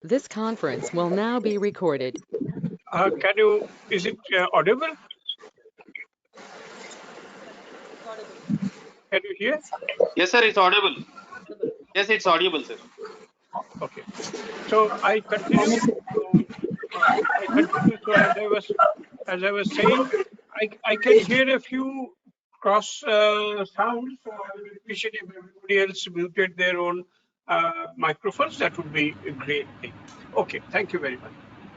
This conference will now be recorded. Is it audible? Can you hear? Yes, sir, it's audible. Yes, it's audible, sir. Okay. So I continue. So as I was saying, I can hear a few cross sounds. So I would appreciate if everybody else muted their own microphones. That would be a great thing. Okay. Thank you very much.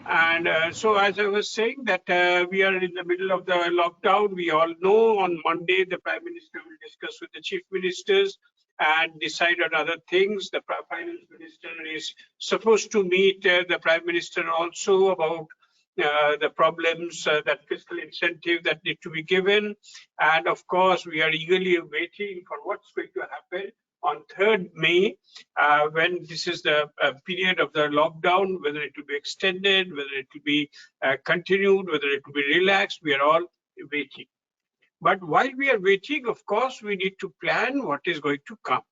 And so as I was saying that we are in the middle of the lockdown. We all know on Monday the Prime Minister will discuss with the Chief Ministers and decide on other things. The Finance Minister is supposed to meet the Prime Minister also about the problems, that fiscal incentive that need to be given. And of course, we are eagerly waiting for what's going to happen on 3rd May, when this is the period of the lockdown, whether it will be extended, whether it will be continued, whether it will be relaxed, we are all waiting. But while we are waiting, of course, we need to plan what is going to come.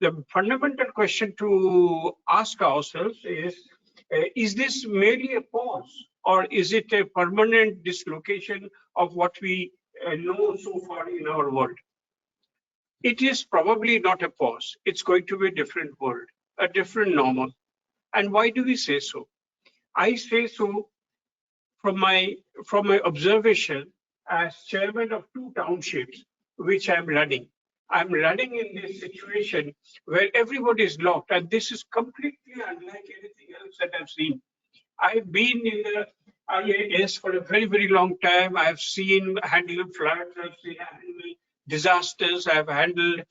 The fundamental question to ask ourselves is this merely a pause, or is it a permanent dislocation of what we know so far in our world? It is probably not a pause. It's going to be a different world, a different normal. And why do we say so? I say so from my observation as chairman of 2 townships, which I'm running. I'm running in this situation where everybody is locked, and this is completely unlike anything else that I've seen. I've been in the IAS for a very, very long time. I've seen handle floods, I've seen handle disasters, I've handled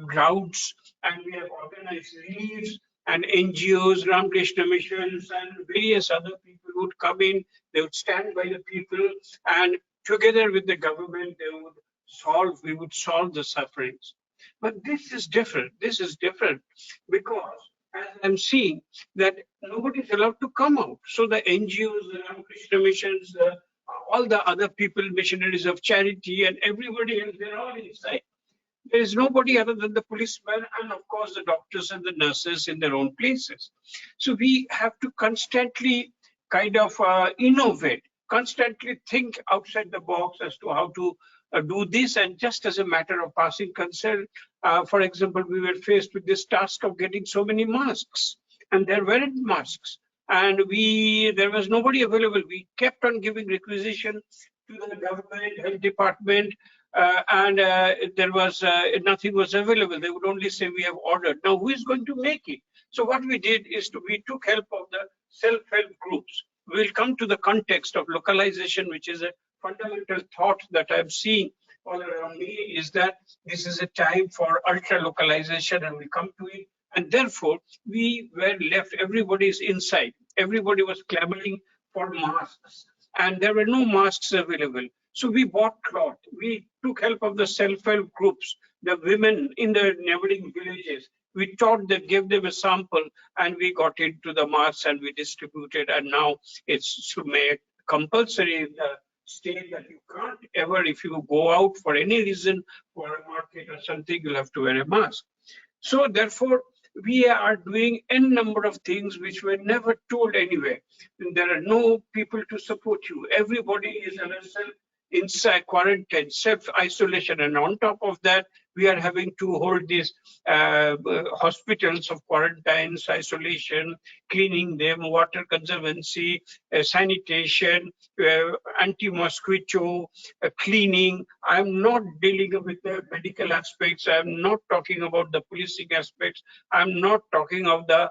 droughts, and we have organized reliefs, and NGOs, Ramakrishna missions, and various other people would come in. They would stand by the people, and together with the government, we would solve the sufferings. But this is different. This is different because as I'm seeing that nobody is allowed to come out. So the NGOs, the Ramakrishna missions, all the other people, missionaries of charity, and everybody else, they're all inside. There is nobody other than the policemen and, of course, the doctors and the nurses in their own places. So we have to constantly kind of innovate, constantly think outside the box as to how to do this. And just as a matter of passing concern, for example, we were faced with this task of getting so many masks, and there weren't masks. And there was nobody available. We kept on giving requisition to the government, health department, and there was nothing was available. They would only say we have ordered. Now, who is going to make it? So what we did is we took help of the self-help groups. We'll come to the context of localization, which is a fundamental thought that I'm seeing all around me, is that this is a time for ultra-localization, and we come to it. And therefore, we were left, everybody is inside. Everybody was clamoring for masks, and there were no masks available. So we bought cloth. We took help of the self-help groups, the women in the neighboring villages. We taught them, gave them a sample, and we got into the masks and we distributed. And now it's made compulsory in the state that you can't ever, if you go out for any reason, for a market or something, you'll have to wear a mask. So therefore, we are doing n number of things which were never told anywhere. There are no people to support you. Everybody is inside quarantine, self-isolation, and on top of that, we are having to hold these hospitals of quarantines, isolation, cleaning them, water conservancy, sanitation, anti-mosquito, cleaning. I'm not dealing with the medical aspects. I'm not talking about the policing aspects. I'm not talking of the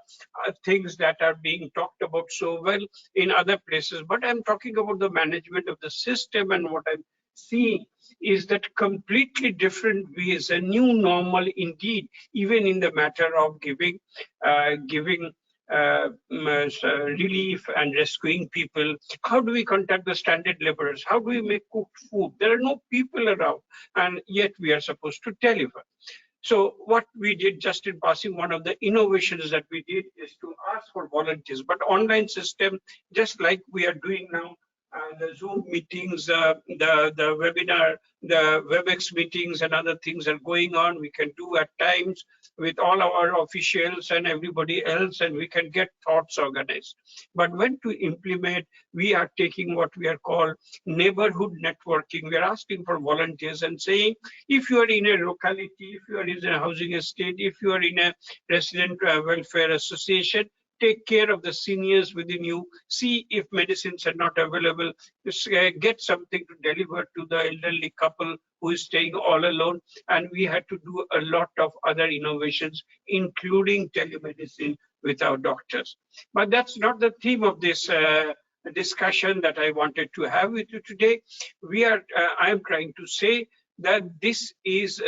things that are being talked about so well in other places, but I'm talking about the management of the system. And what I'm seeing is that completely different ways, a new normal indeed, even in the matter of giving relief and rescuing people. How do we contact the stranded laborers? How do we make cooked food? There are no people around, and yet we are supposed to deliver. So what we did, just in passing, one of the innovations that we did is to ask for volunteers, but online system, just like we are doing now the Zoom meetings, the webinar, the WebEx meetings and other things are going on. We can do at times with all our officials and everybody else, and we can get thoughts organized. But when to implement, we are taking what we are called neighborhood networking. We are asking for volunteers and saying, if you are in a locality, if you are in a housing estate, if you are in a resident welfare association, take care of the seniors within you, see if medicines are not available, get something to deliver to the elderly couple who is staying all alone. And we had to do a lot of other innovations, including telemedicine with our doctors. But that's not the theme of this discussion that I wanted to have with you today. I am trying to say that this is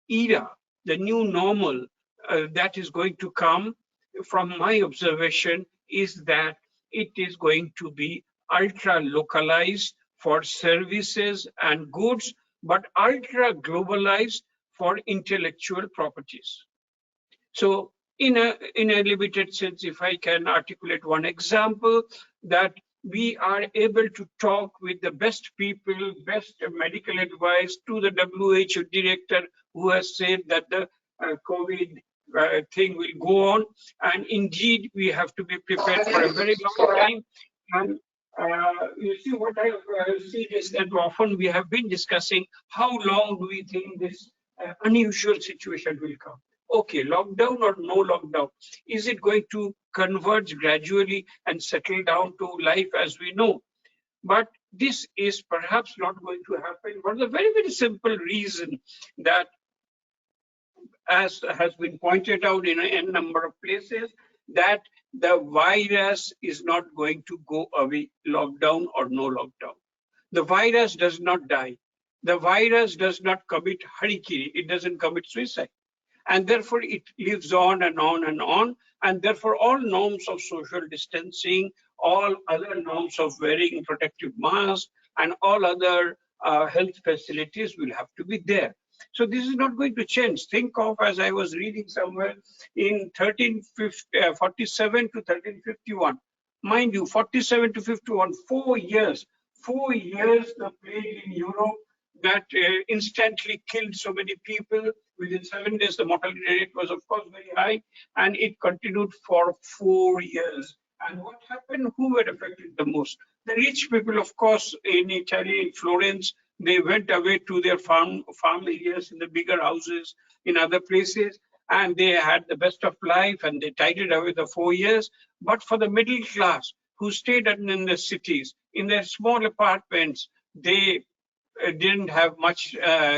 era, the new normal that is going to come. From my observation is that it is going to be ultra localized for services and goods, but ultra globalized for intellectual properties. So in a limited sense, if I can articulate one example, that we are able to talk with the best people, best medical advice to the WHO director who has said that the COVID thing will go on. And indeed, we have to be prepared for a very long time. And you see, what I see is that often we have been discussing how long do we think this unusual situation will come. Okay, lockdown or no lockdown, is it going to converge gradually and settle down to life as we know? But this is perhaps not going to happen for the very, very simple reason that, as has been pointed out in a number of places, that the virus is not going to go away, lockdown or no lockdown. The virus does not die. The virus does not commit harikiri. It doesn't commit suicide. And therefore, it lives on and on and on. And therefore, all norms of social distancing, all other norms of wearing protective masks, and all other health facilities will have to be there. So this is not going to change. Think of, as I was reading somewhere, in 1347 to 1351. Mind you, 47 to 51, 4 years. 4 years the plague in Europe that instantly killed so many people. Within 7 days, the mortality rate was, of course, very high, and it continued for 4 years. And what happened? Who were affected the most? The rich people, of course, in Italy, in Florence, they went away to their farm areas, in the bigger houses, in other places, and they had the best of life, and they tided away the 4 years. But for the middle class, who stayed in the cities, in their small apartments, they didn't have much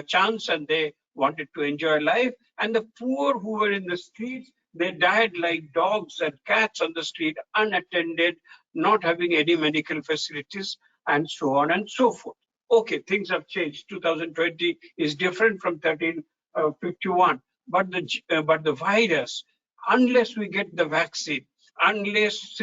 chance, and they wanted to enjoy life. And the poor who were in the streets, they died like dogs and cats on the street, unattended, not having any medical facilities, and so on and so forth. Okay, things have changed. 2020 is different from 1351. But the virus, unless we get the vaccine, unless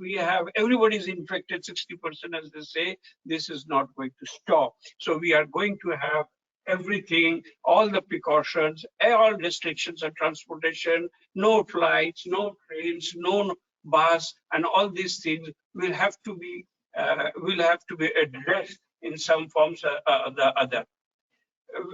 we have everybody's infected 60%, as they say, this is not going to stop. So we are going to have everything, all the precautions, all restrictions on transportation, no flights, no trains, no bus, and all these things will have to be addressed in some forms or the other.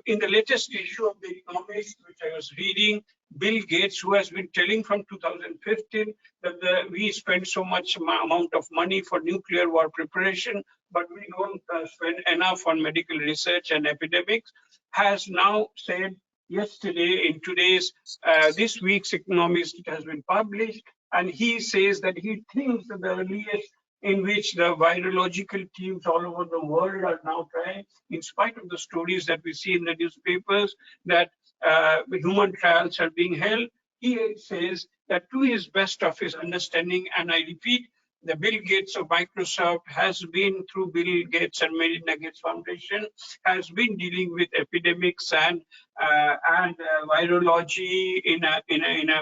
In the latest issue of The Economist, which I was reading, Bill Gates, who has been telling from 2015 that we spend so much amount of money for nuclear war preparation, but we don't spend enough on medical research and epidemics, has now said yesterday in today's, this week's Economist, it has been published, and he says that he thinks that the earliest in which the virological teams all over the world are now trying, in spite of the stories that we see in the newspapers, that human trials are being held. He says that to his best of his understanding, and I repeat, the Bill Gates of Microsoft has been, through Bill Gates and Melinda Gates Foundation, has been dealing with epidemics and virology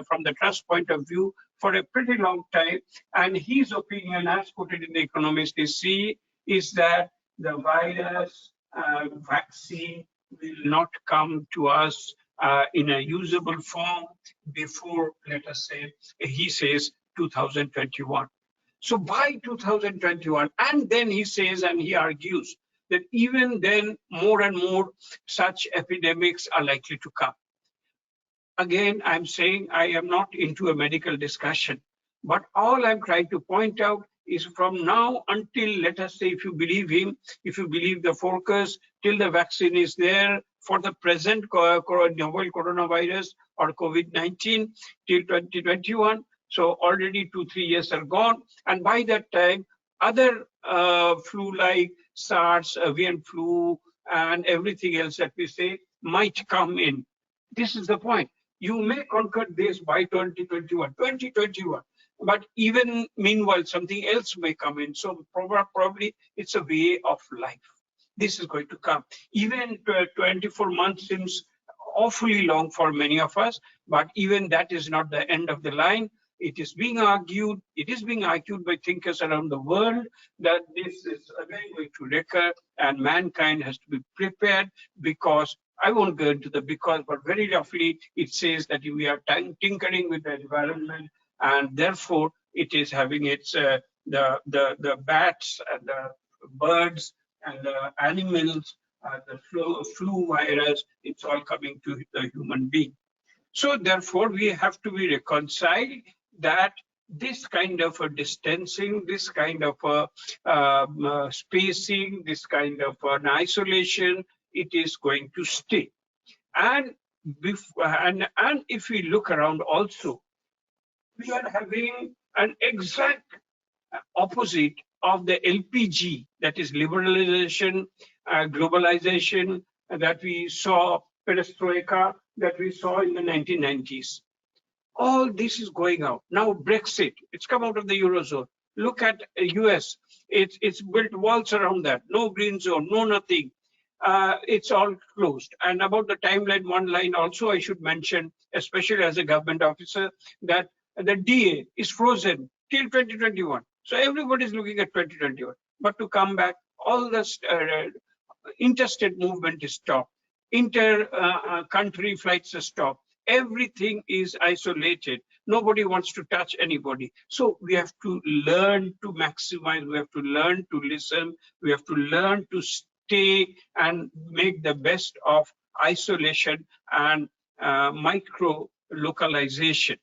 from the trust point of view for a pretty long time. And his opinion, as quoted in The Economist, is that the virus vaccine will not come to us in a usable form before, let us say, he says 2021. So by 2021, and then he says and he argues that even then more and more such epidemics are likely to come. Again, I'm saying I am not into a medical discussion, but all I'm trying to point out is from now until, let us say, if you believe him, if you believe the forecast, till the vaccine is there for the present novel coronavirus or COVID-19 till 2021. So already 2-3 years are gone. And by that time, other flu like SARS, avian flu, and everything else that we say might come in. This is the point. You may conquer this by 2021, but even meanwhile, something else may come in. So probably it's a way of life. This is going to come. Even 24 months seems awfully long for many of us, but even that is not the end of the line. It is being argued by thinkers around the world that this is again going to recur and mankind has to be prepared, because I won't go into the because, but very roughly it says that we are tinkering with the environment, and therefore it is having its the bats and the birds and the animals, the flu virus. It's all coming to the human being. So therefore we have to be reconciled that this kind of a distancing, this kind of a spacing, this kind of an isolation, it is going to stay. And if we look around also, we are having an exact opposite of the LPG, that is liberalization, globalization, that we saw, perestroika, that we saw in the 1990s. All this is going out. Now Brexit, it's come out of the Eurozone. Look at US, it's built walls around that, no green zone, no nothing. It's all closed. And about the timeline, one line also I should mention, especially as a government officer, that the DA is frozen till 2021. So everybody is looking at 2021. But to come back, all the interstate movement is stopped. Inter-country flights are stopped. Everything is isolated. Nobody wants to touch anybody. So we have to learn to maximize. We have to learn to listen. We have to learn to stay and make the best of isolation and micro localization.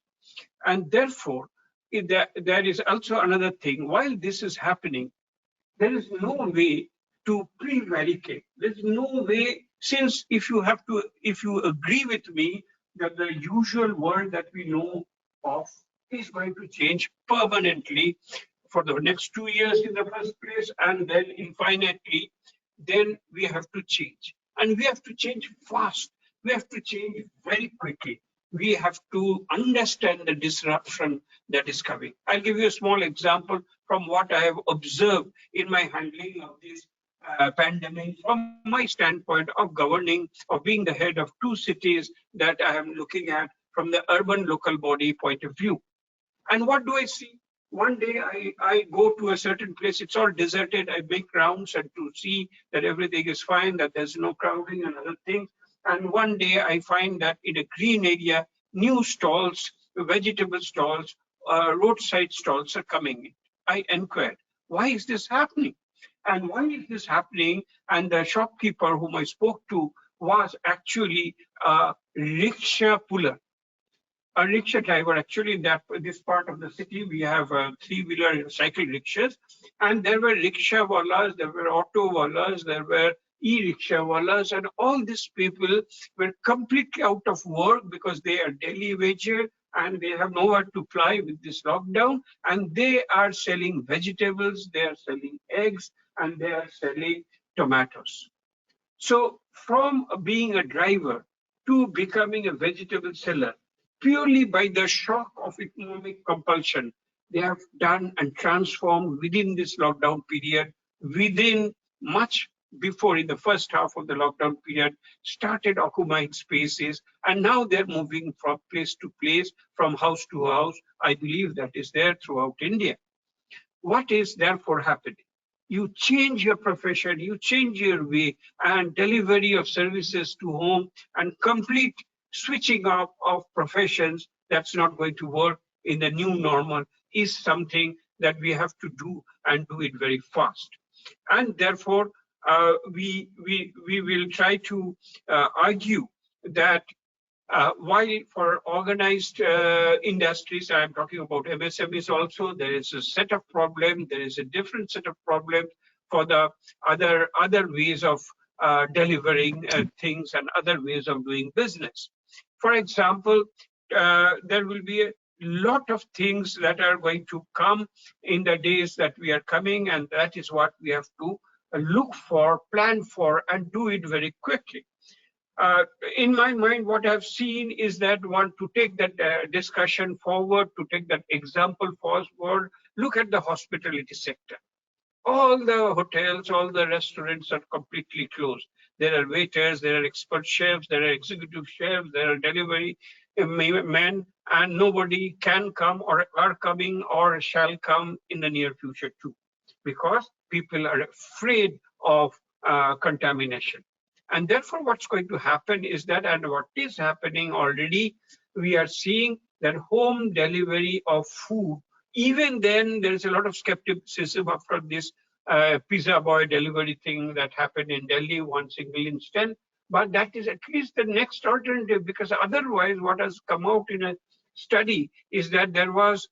And therefore, there is also another thing. While this is happening, there is no way to prevaricate. There's no way, since if you agree with me that the usual world that we know of is going to change permanently for the next 2 years in the first place, and then infinitely, then we have to change. And we have to change fast. We have to change very quickly. We have to understand the disruption that is coming. I'll give you a small example from what I have observed in my handling of this pandemic, from my standpoint of governing, of being the head of 2 cities that I am looking at from the urban local body point of view. And what do I see? One day I go to a certain place, it's all deserted. I make rounds and to see that everything is fine, that there's no crowding and other things. And one day I find that in a green area, new stalls, vegetable stalls, roadside stalls are coming in. I inquired, why is this happening? And why is this happening? And the shopkeeper whom I spoke to was actually a rickshaw puller, a rickshaw driver. Actually, in this part of the city, we have 3-wheeler cycle rickshaws, and there were rickshaw wallahs, there were auto wallahs, there were e-rickshaw wallahs, and all these people were completely out of work because they are daily wager and they have nowhere to fly with this lockdown, and they are selling vegetables, they are selling eggs, and they are selling tomatoes. So from being a driver to becoming a vegetable seller, purely by the shock of economic compulsion, they have done and transformed within this lockdown period, within much before, in the first half of the lockdown period, started occupying spaces, and now they're moving from place to place, from house to house. I believe that is there throughout India. What is therefore happening? You change your profession, you change your way, and delivery of services to home and complete switching off of professions, that's not going to work in the new normal, is something that we have to do and do it very fast. And therefore, we will try to argue that while for organized industries, I'm talking about MSMEs also, there is a set of problems, there is a different set of problems for the other ways of delivering things and other ways of doing business. For example, there will be a lot of things that are going to come in the days that we are coming, and that is what we have to look for, plan for, and do it very quickly. In my mind, what I've seen is that one to take that discussion forward, to take that example forward, look at the hospitality sector. All the hotels, all the restaurants are completely closed. There are waiters, there are expert chefs, there are executive chefs, there are delivery men, and nobody can come or are coming or shall come in the near future too, because people are afraid of contamination. And therefore, what's going to happen is that, and what is happening already, we are seeing that home delivery of food, even then there is a lot of skepticism after this pizza boy delivery thing that happened in Delhi, one single instance. But that is at least the next alternative, because otherwise what has come out in a study is that there was,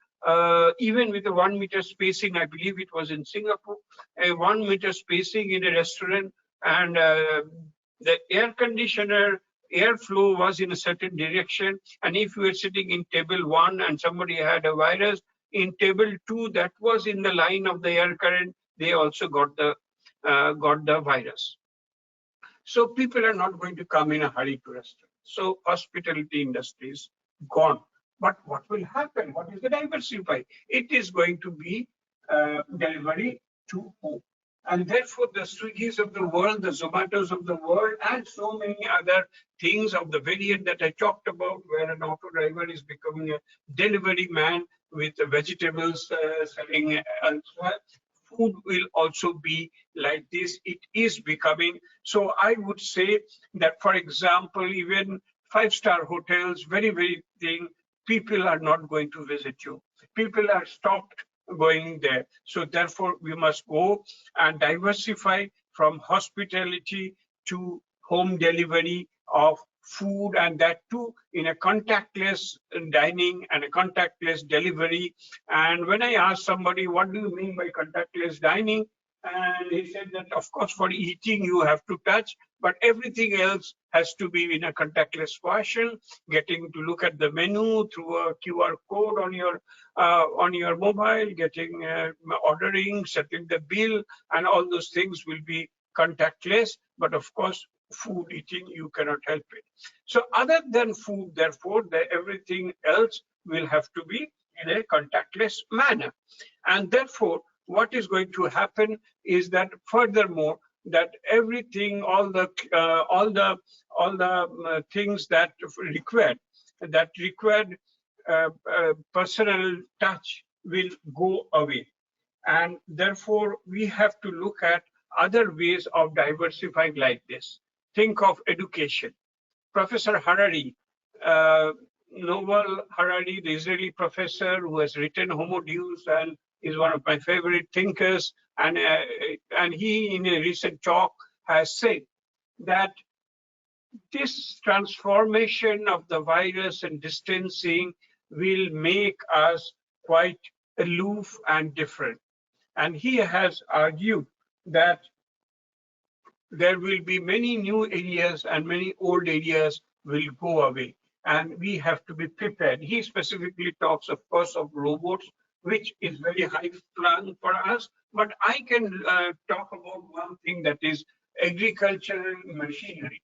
even with a 1 meter spacing, I believe it was in Singapore, a 1 meter spacing in a restaurant, and the air conditioner airflow was in a certain direction, and if you were sitting in table 1 and somebody had a virus, in table 2 that was in the line of the air current, they also got the virus. So people are not going to come in a hurry to restaurants. So hospitality industry is gone. But what will happen? What is the diversify? It is going to be delivery to home. And therefore, the Swiggies of the world, the Zomatos of the world, and so many other things of the variant that I talked about, where an auto driver is becoming a delivery man with vegetables selling elsewhere. Food will also be like this. It is becoming. So I would say that, for example, even 5-star hotels, very thing, people are not going to visit you. People are stopped going there. So therefore, we must go and diversify from hospitality to home delivery of food, and that too in a contactless dining and a contactless delivery. And when I asked somebody, what do you mean by contactless dining? And he said that, of course, for eating, you have to touch, but everything else has to be in a contactless fashion, getting to look at the menu through a QR code on your mobile, getting ordering, settling the bill, and all those things will be contactless. But of course, food eating, you cannot help it. So other than food, therefore, everything else will have to be in a contactless manner. And therefore, what is going to happen is that furthermore, that everything, all the things that required personal touch will go away. And therefore, we have to look at other ways of diversifying like this. Think of education. Professor Harari, Noble Harari, the Israeli professor who has written Homo Deus and is one of my favorite thinkers, and he in a recent talk has said that this transformation of the virus and distancing will make us quite aloof and different. And he has argued that there will be many new areas and many old areas will go away. And we have to be prepared. He specifically talks, of course, of robots, which is very high flung for us. But I can talk about one thing, that is agricultural machinery.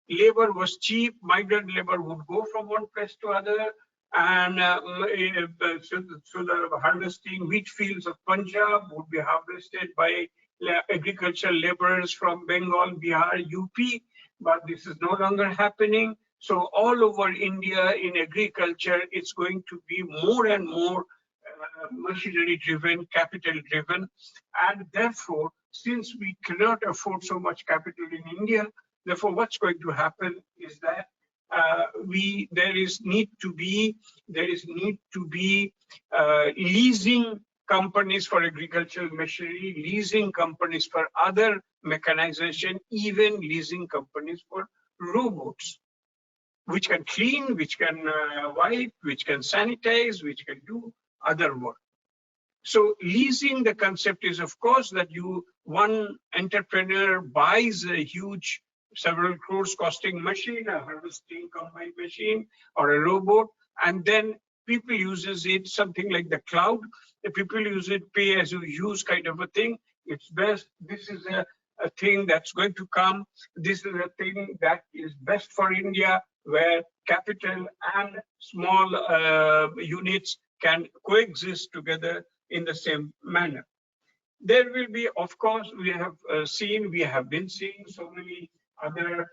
Labor was cheap, migrant labor would go from one place to other, and so the harvesting wheat fields of Punjab would be harvested by agricultural laborers from Bengal, Bihar, UP, but this is no longer happening. So all over India in agriculture, it's going to be more and more machinery driven, capital driven, and therefore, since we cannot afford so much capital in India, therefore, what's going to happen is that there is need to be leasing companies for agricultural machinery, leasing companies for other mechanization, even leasing companies for robots, which can clean, which can wipe, which can sanitize, which can do other work. So leasing, the concept is, of course, that one entrepreneur buys a huge several crores costing machine, a harvesting combine machine or a robot, and then people uses it, something like the cloud. The people use it pay as you use kind of a thing. It's best. This is a thing that's going to come. This is a thing that is best for India, where capital and small units can coexist together in the same manner. There will be, of course, we have been seeing so many other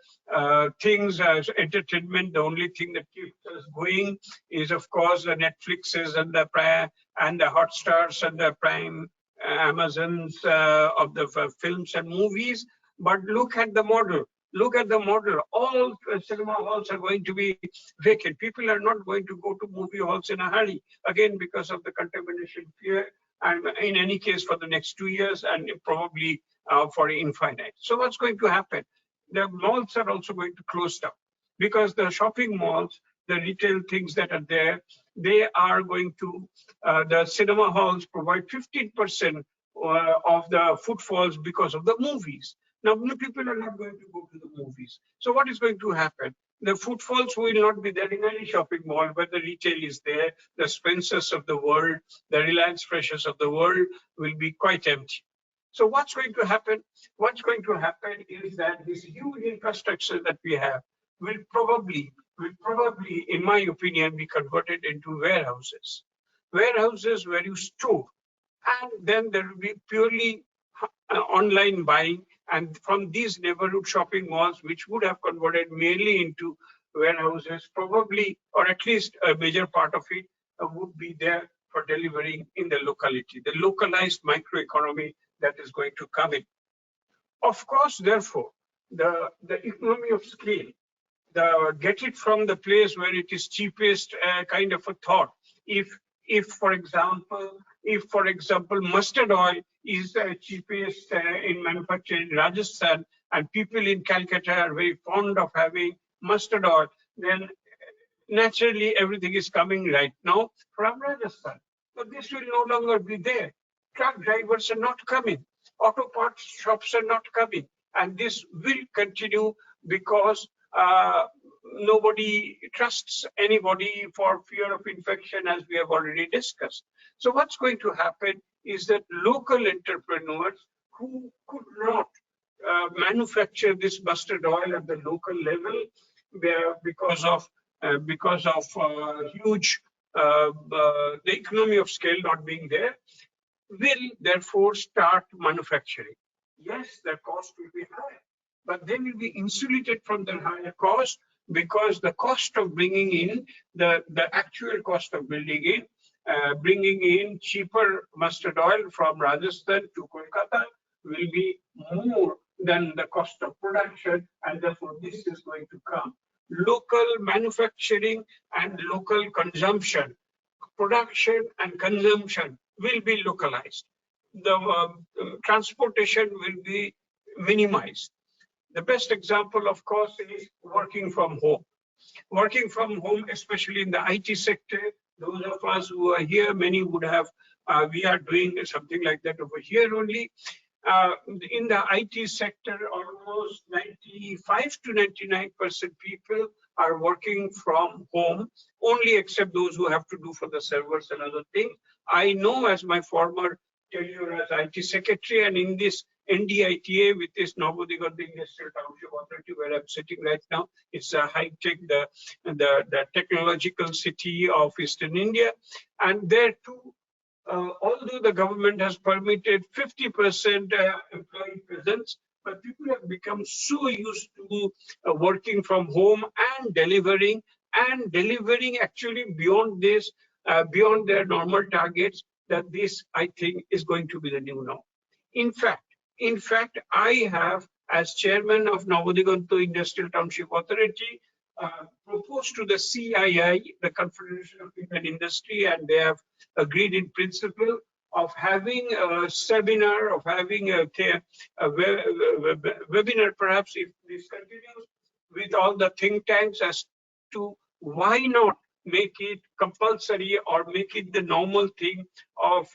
things as entertainment. The only thing that keeps us going is, of course, the Netflixes and the Prime and the Hotstars and the Prime Amazons of the films and movies. But look at the model. Look at the model. All cinema halls are going to be vacant. People are not going to go to movie halls in a hurry, again, because of the contamination fear, and in any case for the next 2 years, and probably for infinite. So what's going to happen? The malls are also going to close down, because the shopping malls, the retail things that are there, they are going to, the cinema halls provide 15% of the footfalls because of the movies. Now, people are not going to go to the movies. So what is going to happen? The footfalls will not be there in any shopping mall, but the retail is there. The Spencers of the world, the Reliance Freshers of the world will be quite empty. So what's going to happen? What's going to happen is that this huge infrastructure that we have will probably, in my opinion, be converted into warehouses. Warehouses where you store, and then there will be purely online buying, and from these neighborhood shopping malls, which would have converted mainly into warehouses, probably, or at least a major part of it would be there for delivering in the locality, the localized microeconomy that is going to come in. Of course, therefore, the economy of scale, get it from the place where it is cheapest kind of a thought. If for example, mustard oil is cheapest in manufacture in Rajasthan, and people in Calcutta are very fond of having mustard oil, then naturally everything is coming right now from Rajasthan. But this will no longer be there. Truck drivers are not coming. Auto parts shops are not coming. And this will continue because nobody trusts anybody for fear of infection, as we have already discussed. So what's going to happen is that local entrepreneurs who could not manufacture this mustard oil at the local level because of huge the economy of scale not being there, will therefore start manufacturing. Yes, their cost will be high, but they will be insulated from the higher cost, because the cost of bringing in, the actual cost of bringing in cheaper mustard oil from Rajasthan to Kolkata will be more than the cost of production, and therefore this is going to come. Local manufacturing and local consumption, production and consumption will be localized. The transportation will be minimized. The best example, of course, is working from home. Working from home, especially in the IT sector, those of us who are here, many would have, we are doing something like that over here only. In the IT sector, almost 95 to 99% people are working from home, only except those who have to do for the servers and other things. I know, as my former tenure as IT secretary, and in this NDITA with this Naba Industrial Township Authority, where I'm sitting right now, it's a high-tech, the technological city of Eastern India, and there too, although the government has permitted 50% employee presence, but people have become so used to working from home and delivering actually beyond this, beyond their normal targets, that this, I think, is going to be the new norm. In fact, I have, as chairman of Naba Industrial Township Authority, proposed to the CII, the Confederation of Indian Industry, and they have agreed in principle of having a seminar, of having a webinar, perhaps if this continues, with all the think tanks as to why not make it compulsory or make it the normal thing of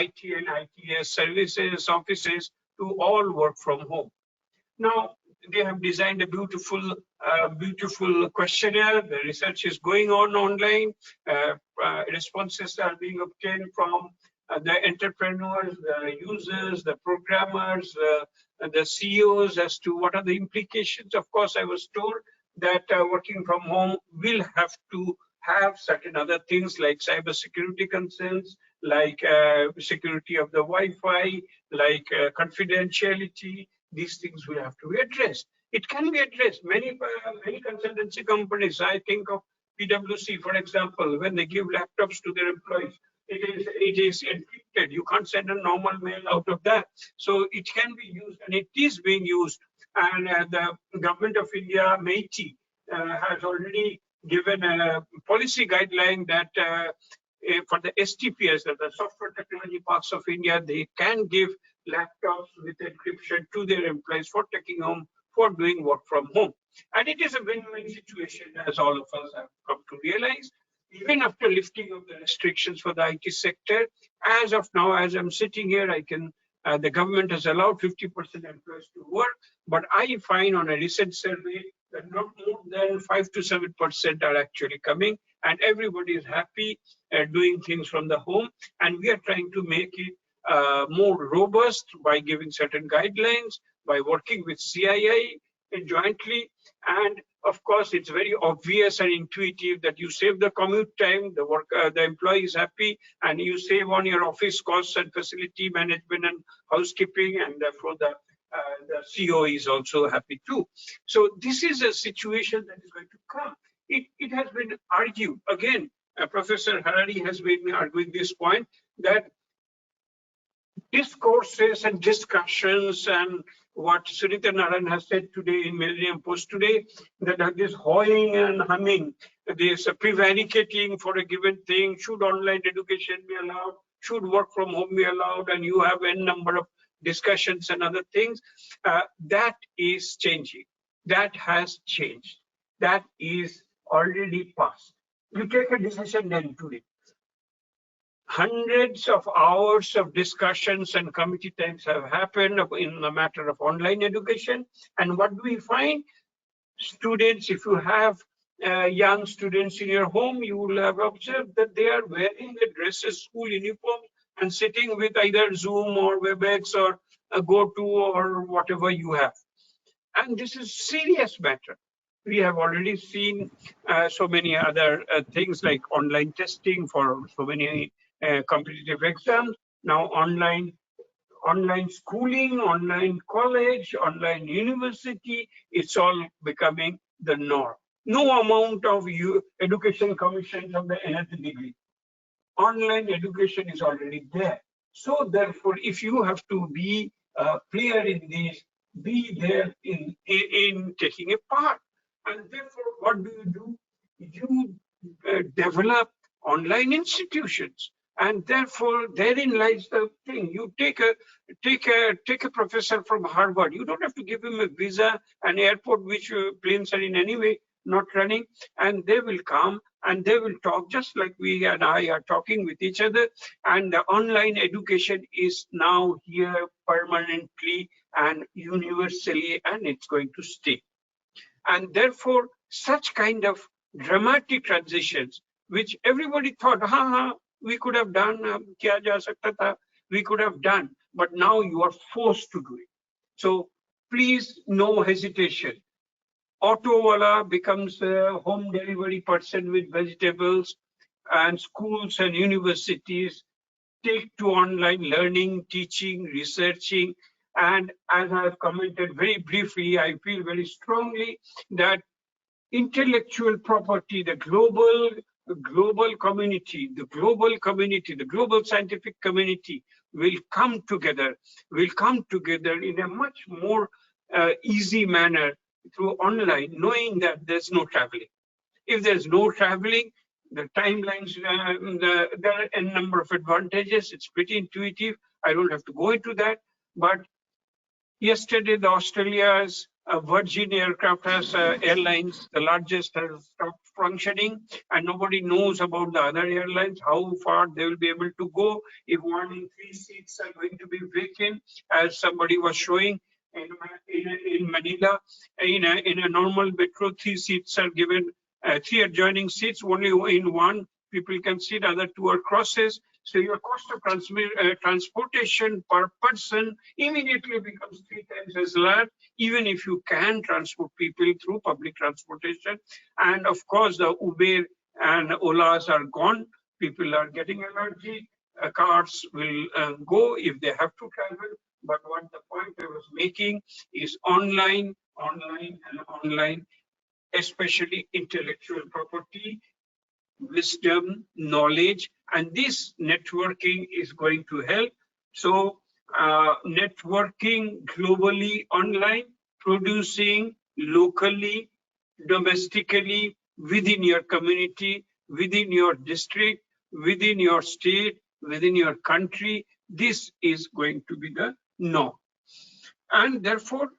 IT and ITS services, offices to all work from home. Now, they have designed a beautiful questionnaire. The research is going on online. Responses are being obtained from the entrepreneurs, the users, the programmers, the CEOs as to what are the implications. Of course, I was told that working from home will have to have certain other things like cybersecurity concerns, like security of the Wi-Fi, like confidentiality. These things will have to be addressed. It can be addressed. Many consultancy companies, I think of PwC, for example, when they give laptops to their employees, it is encrypted. You can't send a normal mail out of that. So it can be used, and it is being used. And the government of India, MeitY, has already given a policy guideline that for the STPs, the Software Technology Parks of India, they can give laptops with encryption to their employees for taking home, for doing work from home. And it is a win-win situation, as all of us have come to realize. Even after lifting of the restrictions for the IT sector, as of now, as I'm sitting here, I can, the government has allowed 50% employees to work, but I find on a recent survey that not more than 5 to 7% are actually coming, and everybody is happy doing things from the home. And we are trying to make it more robust by giving certain guidelines, by working with CII jointly. And of course, it's very obvious and intuitive that you save the commute time, the employee is happy, and you save on your office costs and facility management and housekeeping, and therefore the CEO is also happy too. So this is a situation that is going to come. It has been argued, again, Professor Harari has been arguing this point, that discourses and discussions, and what Sunita Narayan has said today in Millennium Post today, that this hawing and humming, this prevaricating for a given thing, should online education be allowed, should work from home be allowed, and you have n number of discussions and other things, that is changing. That has changed. That is already past. You take a decision then today. Hundreds of hours of discussions and committee times have happened in the matter of online education. And what do we find? Students, if you have young students in your home, you will have observed that they are wearing the dresses, school uniforms, and sitting with either Zoom or WebEx or GoTo or whatever you have. And this is serious matter. We have already seen so many other things like online testing for so many competitive exams. Now online schooling, online college, online university, it's all becoming the norm. No amount of education commissions of the nth degree. Online education is already there. So therefore, if you have to be a player in this, be there in taking a part. And therefore, what do? You develop online institutions. And therefore, therein lies the thing. You take a professor from Harvard. You don't have to give him a visa, an airport which planes are in any way not running, and they will come and they will talk just like we and I are talking with each other. And the online education is now here permanently and universally, and it's going to stay. And therefore, such kind of dramatic transitions, which everybody thought, we could have done, kya ja sakta tha, we could have done, but now you are forced to do it. So please, no hesitation. Auto wala becomes a home delivery person with vegetables, and schools and universities take to online learning, teaching, researching. And as I have commented very briefly, I feel very strongly that intellectual property, the global community, the global scientific community will come together in a much more easy manner through online, knowing that there's no traveling. If there's no traveling, the timelines, there are a number of advantages. It's pretty intuitive. I don't have to go into that. But yesterday, the Australia's Virgin Airlines, the largest, has stopped functioning, and nobody knows about the other airlines, how far they will be able to go, if 1 in 3 seats are going to be vacant, as somebody was showing in Manila. In a normal metro, 3 seats are given, 3 adjoining seats, only in one people can sit, other 2 are crosses. So your cost of transportation per person immediately becomes 3 times as large, even if you can transport people through public transportation. And of course, the Uber and Olas are gone. People are getting allergy. Cars will go if they have to travel. But what the point I was making is online, especially intellectual property, wisdom, knowledge, and this networking is going to help. So networking globally online, producing locally, domestically, within your community, within your district, within your state, within your country, this is going to be the norm. And therefore,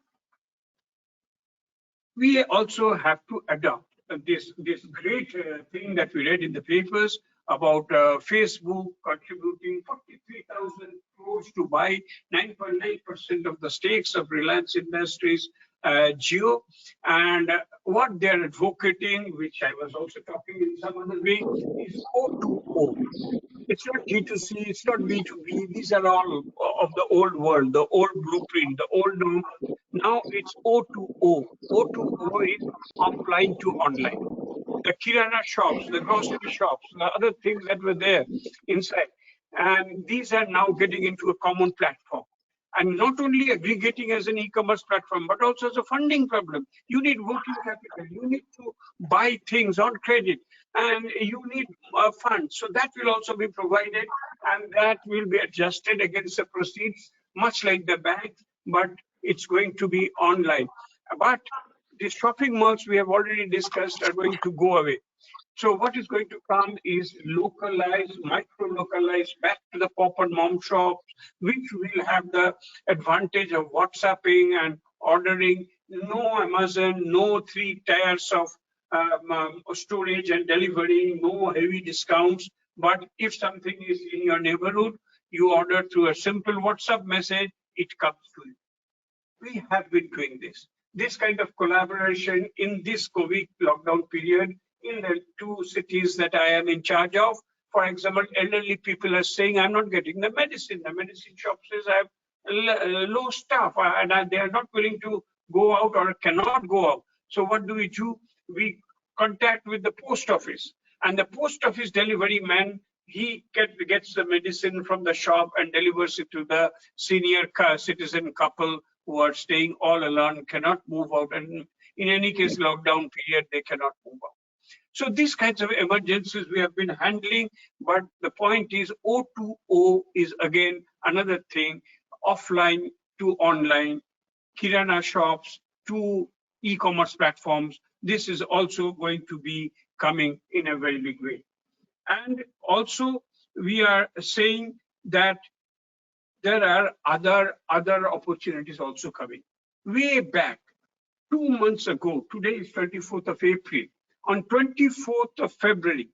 we also have to adopt this great thing that we read in the papers about Facebook contributing 43,000 crores to buy 9.9% of the stakes of Reliance Industries Jio. And what they're advocating, which I was also talking in some other way, is O2O. It's not G2C, it's not B2B. These are all of the old world, the old blueprint, the old norm. Now it's O2O. O2O is offline to online. The kirana shops, the grocery shops, the other things that were there inside. And these are now getting into a common platform. And not only aggregating as an e-commerce platform, but also as a funding problem. You need working capital. You need to buy things on credit, and you need funds. So that will also be provided, and that will be adjusted against the proceeds, much like the bank, but it's going to be online. But the shopping malls we have already discussed are going to go away. So what is going to come is localized, micro-localized, back to the pop and mom shops, which will have the advantage of WhatsApping and ordering. No Amazon, no 3 tiers of storage and delivery, no heavy discounts. But if something is in your neighborhood, you order through a simple WhatsApp message, it comes to you. We have been doing this. This kind of collaboration in this COVID lockdown period in the 2 cities that I am in charge of. For example, elderly people are saying, I'm not getting the medicine. The medicine shop says I have low staff and they are not willing to go out or cannot go out. So what do? We contact with the post office, and the post office delivery man, he gets the medicine from the shop and delivers it to the senior citizen couple who are staying all alone, cannot move out. And in any case, lockdown period, they cannot move out. So these kinds of emergencies we have been handling, but the point is O2O is again another thing, offline to online, kirana shops to e-commerce platforms. This is also going to be coming in a very big way. And also we are saying that there are other opportunities also coming. Way back, 2 months ago, today is 24th of April, on 24th of February,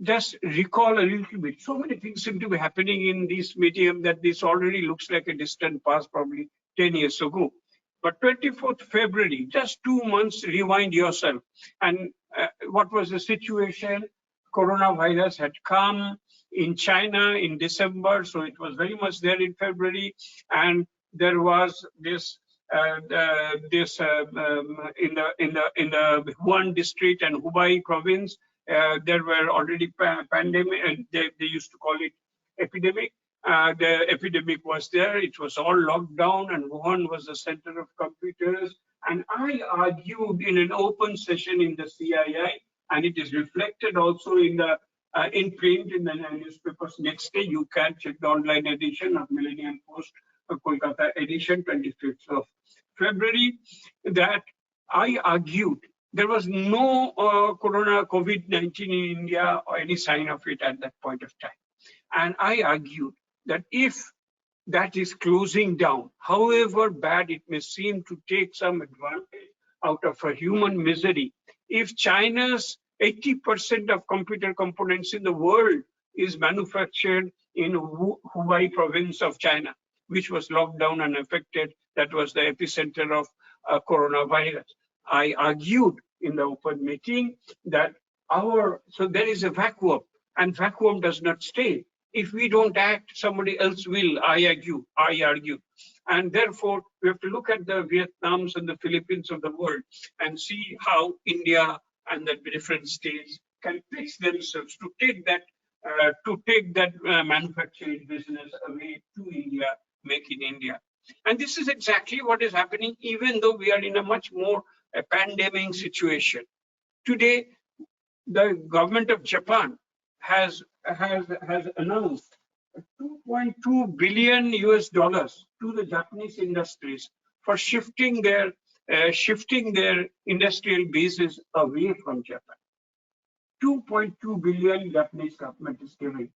just recall a little bit. So many things seem to be happening in this medium that this already looks like a distant past, probably 10 years ago. But 24th February, just 2 months, rewind yourself. And what was the situation? Coronavirus had come in China in December, so it was very much there in February. And there was this in the Wuhan district and Hubei province, there were already pandemic, and they used to call it epidemic. The epidemic was there. It was all locked down, and Wuhan was the center of computers. And I argued in an open session in the CII, and it is reflected also in the in print in the newspapers. Next day, you can check the online edition of Millennium Post, Kolkata edition, 25th of February, that I argued There was no COVID-19 in India or any sign of it at that point of time. And I argued that if that is closing down, however bad it may seem to take some advantage out of a human misery, if China's 80% of computer components in the world is manufactured in Hubei province of China, which was locked down and affected, that was the epicenter of coronavirus. I argued in the open meeting that so there is a vacuum, and vacuum does not stay. If we don't act, somebody else will, I argue. And therefore, we have to look at the Vietnams and the Philippines of the world and see how India and the different states can fix themselves to take that manufacturing business away to India, make in India. And this is exactly what is happening, even though we are in a much more pandemic situation. Today, the government of Japan has announced $2.2 billion to the Japanese industries for shifting their industrial bases away from Japan. 2.2 billion Japanese government is giving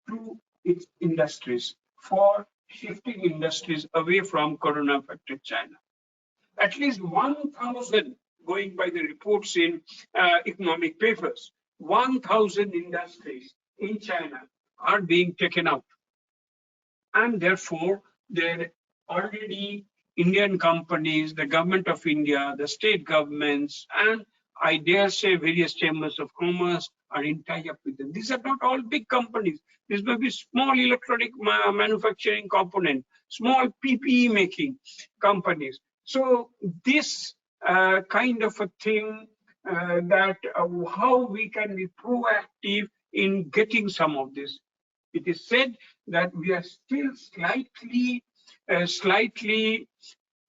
to its industries for shifting industries away from corona-affected China. At least 1,000, going by the reports in economic papers, 1,000 industries in China are being taken out. And therefore, there already Indian companies, the government of India, the state governments, and I dare say various chambers of commerce are in tie-up with them. These are not all big companies. These may be small electronic manufacturing component, small PPE making companies. So this kind of a thing how we can be proactive in getting some of this. It is said that we are still slightly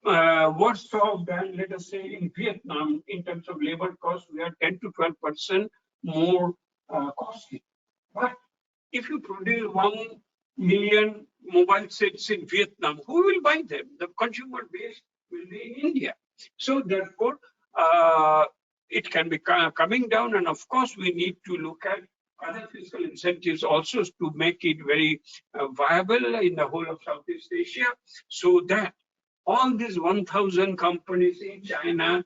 worse off than, let us say, in Vietnam in terms of labor cost. We are 10 to 12% more costly. But if you produce 1 million mobile sets in Vietnam, who will buy them? The consumer base will be in India. So therefore, it can be coming down, and of course, we need to look at other fiscal incentives also to make it very viable in the whole of Southeast Asia, so that all these 1,000 companies in China,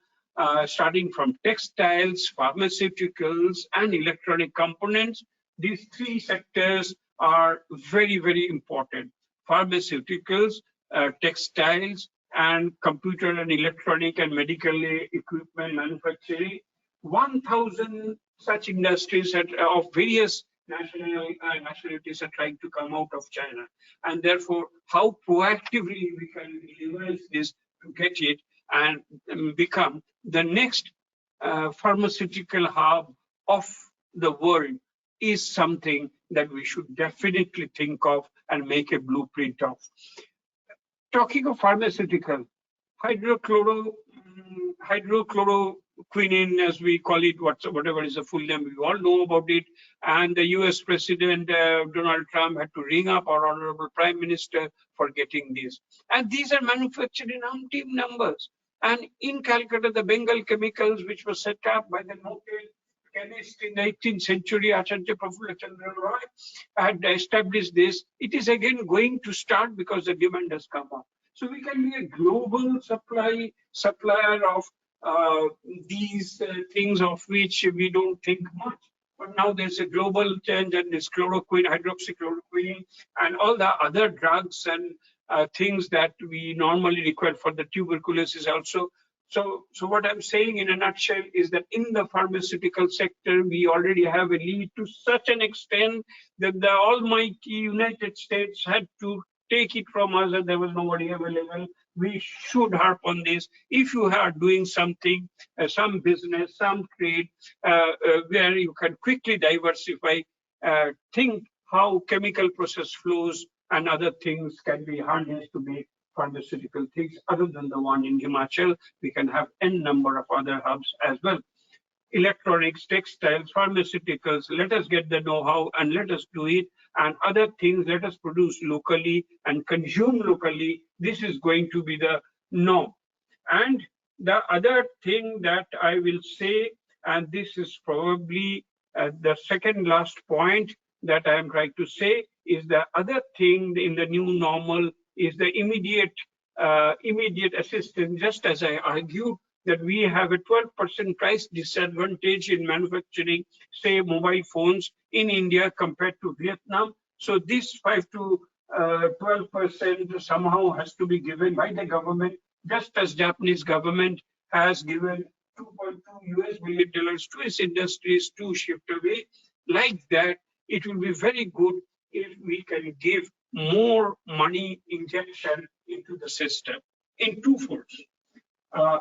starting from textiles, pharmaceuticals, and electronic components, these three sectors are very, very important. Pharmaceuticals, textiles, and computer and electronic and medical equipment manufacturing. 1,000 such industries of various nationalities are trying to come out of China. And therefore, how proactively we can leverage this to get it and become the next pharmaceutical hub of the world is something that we should definitely think of and make a blueprint of. Talking of pharmaceutical, hydrochloroquine, as we call it, whatever is the full name, we all know about it. And the US President Donald Trump had to ring up our Honorable Prime Minister for getting this. And these are manufactured in umpteen numbers. And in Calcutta, the Bengal chemicals, which was set up by the noted chemist in the 18th century, Acharya Prafulla Chandra Roy, had established this. It is again going to start because the demand has come up. So we can be a global supplier of these things of which we don't think much. But now there's a global change, and this chloroquine, hydroxychloroquine, and all the other drugs and things that we normally require for the tuberculosis also. So what I'm saying in a nutshell is that in the pharmaceutical sector, we already have a lead to such an extent that the almighty United States had to take it from us, and there was nobody available. We should harp on this. If you are doing something, some business, some trade, where you can quickly diversify, think how chemical process flows and other things can be harnessed to make pharmaceutical things other than the one in Himachal. We can have n number of other hubs as well. Electronics, textiles, pharmaceuticals, let us get the know-how and let us do it. And other things, let us produce locally and consume locally. This is going to be the norm. And The other thing that I will say, and this is probably the second last point that I am trying to say, is the other thing in the new normal is the immediate assistance. Just as I argued that we have a 12% price disadvantage in manufacturing, say, mobile phones in India compared to Vietnam. So this 5 to 12% somehow has to be given by the government, just as Japanese government has given $2.2 billion to its industries to shift away. Like that, it will be very good if we can give more money injection into the system in two folds.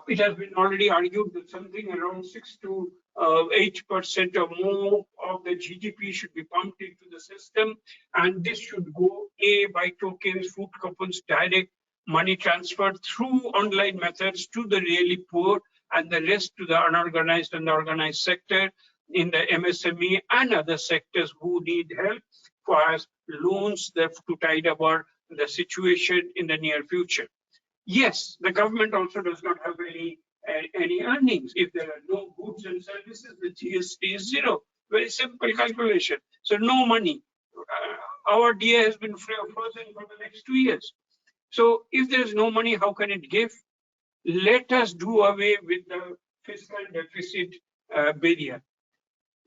It has been already argued that something around 6 to 8% or more of the GDP should be pumped into the system, and this should go by tokens, food coupons, direct money transferred through online methods to the really poor, and the rest to the unorganized and the organized sector in the MSME and other sectors who need help for loans to tide over the situation in the near future. Yes, the government also does not have any earnings. If there are no goods and services, the GST is zero. Very simple calculation. So no money. Our DA has been frozen for the next 2 years. So if there is no money, how can it give? Let us do away with the fiscal deficit barrier.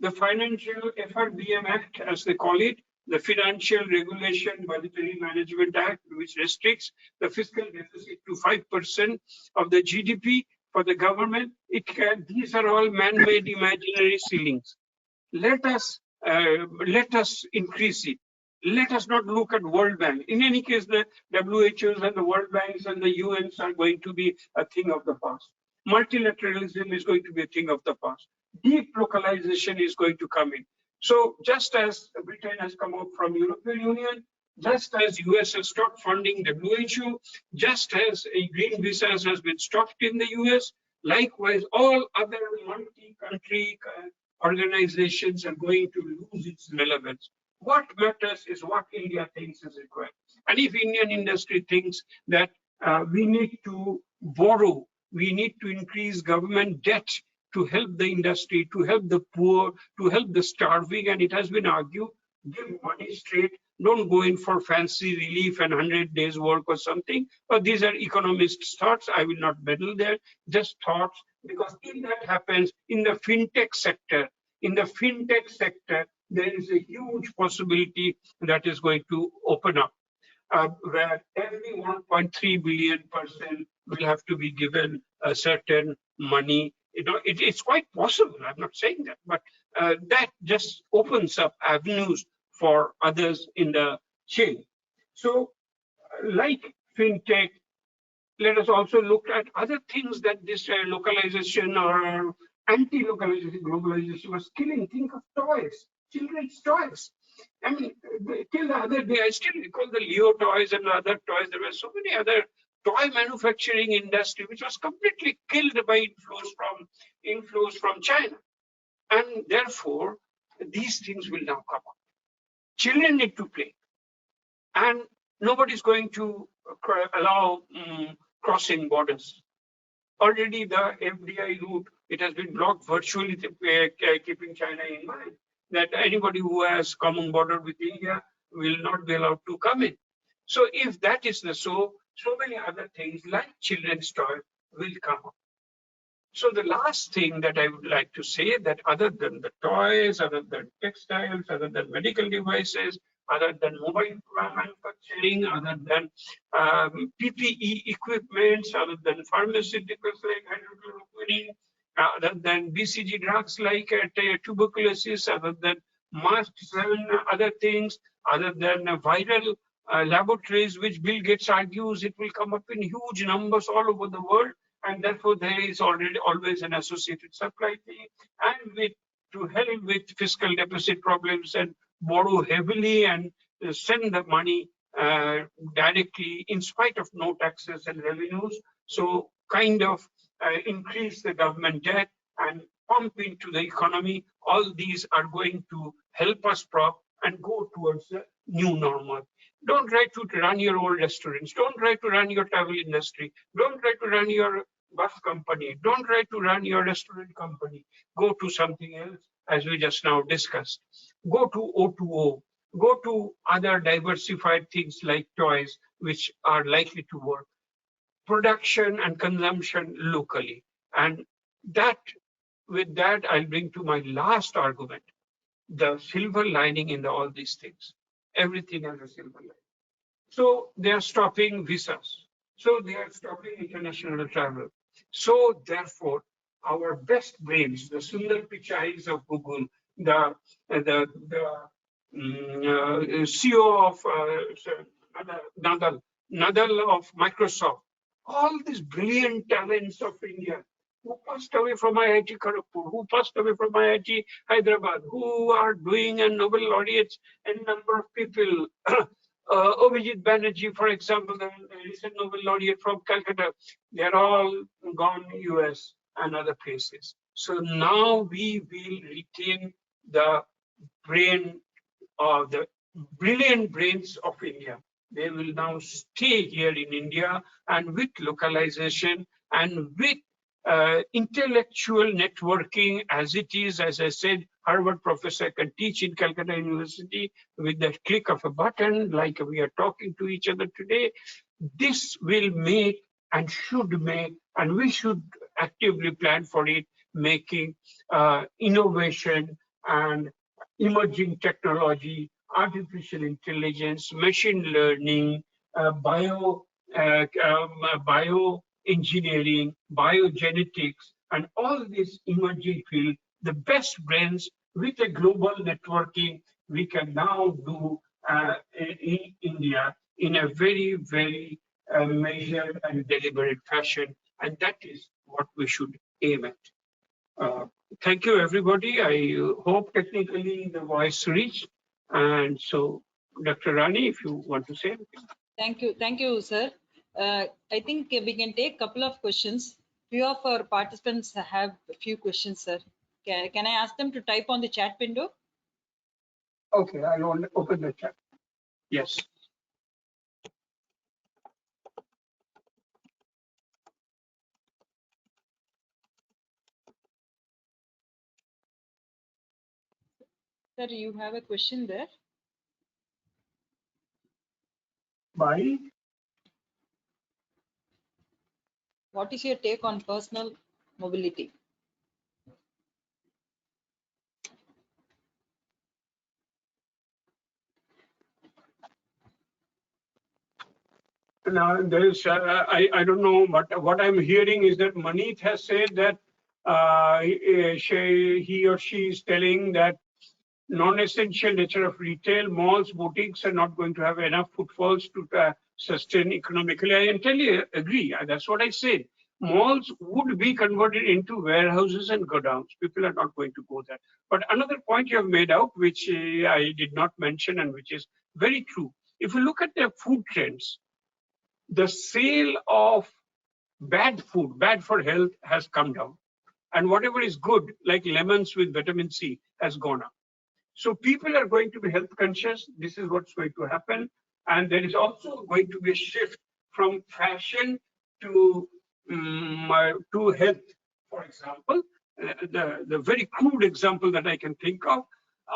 The Financial FRBM Act, as they call it, the Financial Regulation Budgetary Management Act, which restricts the fiscal deficit to 5% of the GDP for the government. These are all man-made imaginary ceilings. Let us increase it. Let us not look at World Bank. In any case, the WHOs and the World Banks and the UNs are going to be a thing of the past. Multilateralism is going to be a thing of the past. Deep localization is going to come in. So just as Britain has come out from European Union, just as US has stopped funding WHO, just as green visas has been stopped in the US, likewise all other multi-country organizations are going to lose its relevance. What matters is what India thinks is required. And if Indian industry thinks that we need to borrow, we need to increase government debt to help the industry, to help the poor, to help the starving, and it has been argued, give money straight, don't go in for fancy relief and 100 days work or something. But these are economists' thoughts. I will not meddle there, just thoughts, because if that happens in the fintech sector, there is a huge possibility that is going to open up, where every 1.3 billion person will have to be given a certain money. It's quite possible. I'm not saying that, but that just opens up avenues for others in the chain. So, like fintech, let us also look at other things that this localization or anti-localization, globalization was killing. Think of toys, children's toys. I mean, till the other day, I still recall the Leo toys and other toys. There were so many other toy manufacturing industry which was completely killed by inflows from China. And therefore, these things will now come up. Children need to play. And nobody's going to allow crossing borders. Already the FDI route, it has been blocked virtually, keeping China in mind, that anybody who has common border with India will not be allowed to come in. So if that is so many other things like children's toy will come up. So the last thing that I would like to say, that other than the toys, other than textiles, other than medical devices, other than mobile manufacturing, other than PPE equipments, other than pharmaceuticals like hydrochloroquine, other than BCG drugs like tuberculosis, other than masks and other things, other than viral laboratories, which Bill Gates argues it will come up in huge numbers all over the world, and therefore there is always an associated supply chain, and to help with fiscal deficit problems and borrow heavily and send the money directly in spite of no taxes and revenues. So kind of increase the government debt and pump into the economy. All these are going to help us prop and go towards the new normal. Don't try to run your old restaurants. Don't try to run your travel industry. Don't try to run your bus company. Don't try to run your restaurant company. Go to something else, as we just now discussed. Go to O2O. Go to other diversified things like toys, which are likely to work. Production and consumption locally. And that, with that, I'll bring to my last argument, the silver lining in all these things. Everything has a silver lining. So they are stopping visas. So they are stopping international travel. So therefore, our best brains, the Sundar Pichais of Google, the CEO of Nadal of Microsoft, all these brilliant talents of India who passed away from IIT Kharagpur, who passed away from IIT Hyderabad, who are doing a Nobel laureates, and number of people. Abhijit Banerjee, for example, the recent Nobel laureate from Calcutta, they're all gone US and other places. So now we will retain the brain of the brilliant brains of India. They will now stay here in India, and with localization and with intellectual networking as it is, as I said, Harvard professor can teach in Calcutta University with the click of a button, like we are talking to each other today. This will make and should make, and we should actively plan for it, making innovation and emerging technology, artificial intelligence, machine learning, bioengineering, biogenetics, and all these emerging fields, the best brains with a global networking, we can now do in India in a very, very measured and deliberate fashion. And that is what we should aim at. Thank you, everybody. I hope technically the voice reached. And so, Dr. Rani, if you want to say anything. Thank you, sir. I think we can take a couple of questions. Few of our participants have a few questions, sir. Can I ask them to type on the chat window? Okay, I'll open the chat. Yes. Sir, you have a question there. Bye. What is your take on personal mobility? Now, there is, I don't know, but what I'm hearing is that Maneet has said that he or she is telling that non-essential nature of retail, malls, boutiques are not going to have enough footfalls to sustain economically. I entirely agree. That's what I said. Malls would be converted into warehouses and godowns. People are not going to go there. But another point you have made out, which I did not mention and which is very true. If you look at the food trends, the sale of bad food, bad for health, has come down. And whatever is good, like lemons with vitamin C, has gone up. So people are going to be health conscious. This is what's going to happen. And there is also going to be a shift from fashion to health. For example, the very crude example that I can think of,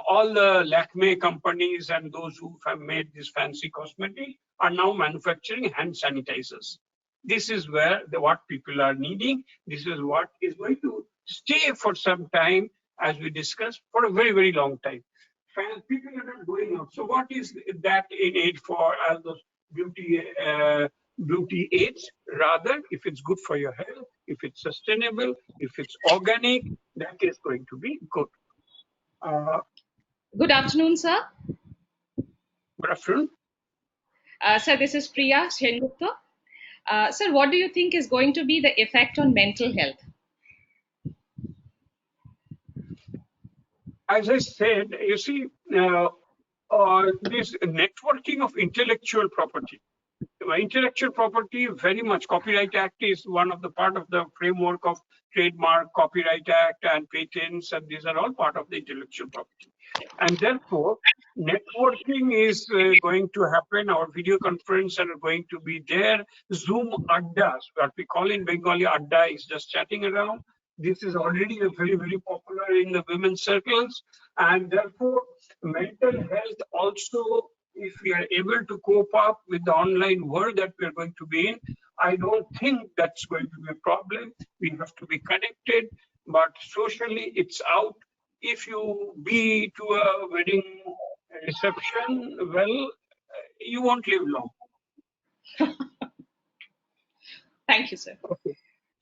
all the Lakme companies and those who have made this fancy cosmetic are now manufacturing hand sanitizers. This is where what people are needing. This is what is going to stay for some time, as we discussed, for a very, very long time. People are not going out. So what is that in aid for all those beauty aids? Rather, if it's good for your health, if it's sustainable, if it's organic, that is going to be good. Good afternoon, sir. Good afternoon. Sir, this is Priya Sengupta. Sir, what do you think is going to be the effect on mental health? As I said, you see, this networking of intellectual property. Intellectual property, very much. Copyright Act is one of the part of the framework of trademark, Copyright Act, and patents, and these are all part of the intellectual property. And therefore, networking is going to happen. Our video conference are going to be there. Zoom addas, what we call in Bengali adda, is just chatting around. This is already very, very popular in the women's circles. And therefore, mental health also, if we are able to cope up with the online world that we are going to be in, I don't think that's going to be a problem. We have to be connected, but socially it's out. If you be to a wedding reception, well, you won't live long. Thank you, sir. Okay.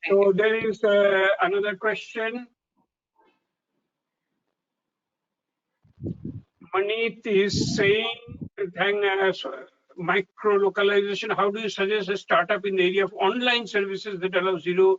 So there is another question. Manit is saying, micro localization. How do you suggest a startup in the area of online services that allow zero?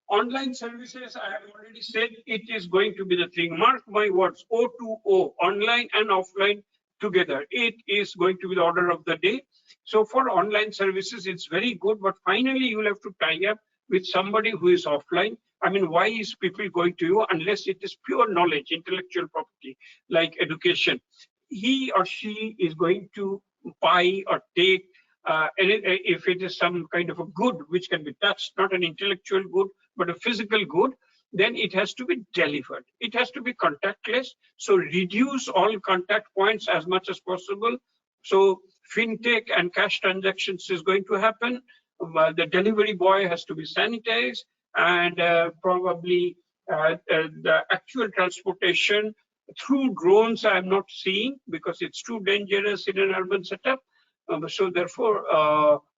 Online services, I have already said, it is going to be the thing. Mark my words, O2O, online and offline together. It is going to be the order of the day. So for online services, it's very good, but finally you will have to tie up with somebody who is offline. I mean, why is people going to you unless it is pure knowledge, intellectual property, like education? He or she is going to buy or take, if it is some kind of a good which can be touched, not an intellectual good, but a physical good, then it has to be delivered. It has to be contactless. So reduce all contact points as much as possible. So fintech and cash transactions is going to happen. The delivery boy has to be sanitized, and probably the actual transportation through drones I am not seeing because it's too dangerous in an urban setup. So therefore,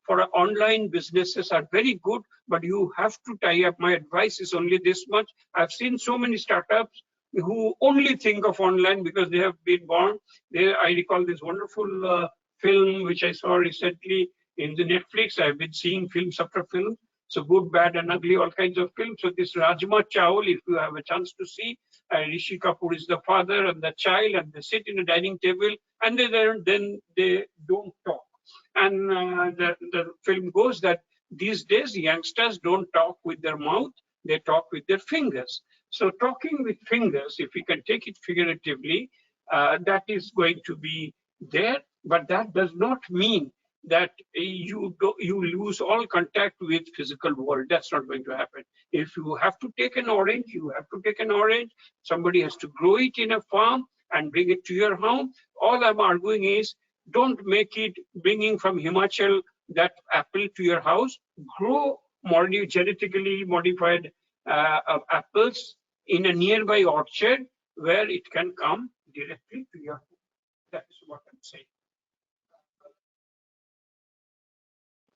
for online businesses are very good, but you have to tie up. My advice is only this much. I've seen so many startups who only think of online because they have been born. I recall this wonderful film which I saw recently in the Netflix. I've been seeing films after film. So good, bad, and ugly, all kinds of films. So this Rajma Chawal, if you have a chance to see, Rishi Kapoor is the father and the child, and they sit in a dining table, and then they don't talk. And the film goes that these days youngsters don't talk with their mouth, they talk with their fingers. So talking with fingers, if we can take it figuratively, that is going to be there, but that does not mean that you lose all contact with physical world. That's not going to happen. If you have to take an orange, you have to take an orange. Somebody has to grow it in a farm and bring it to your home. All I'm arguing is don't make it bringing from Himachal that apple to your house. Grow genetically modified apples in a nearby orchard where it can come directly to your home. That's what I'm saying.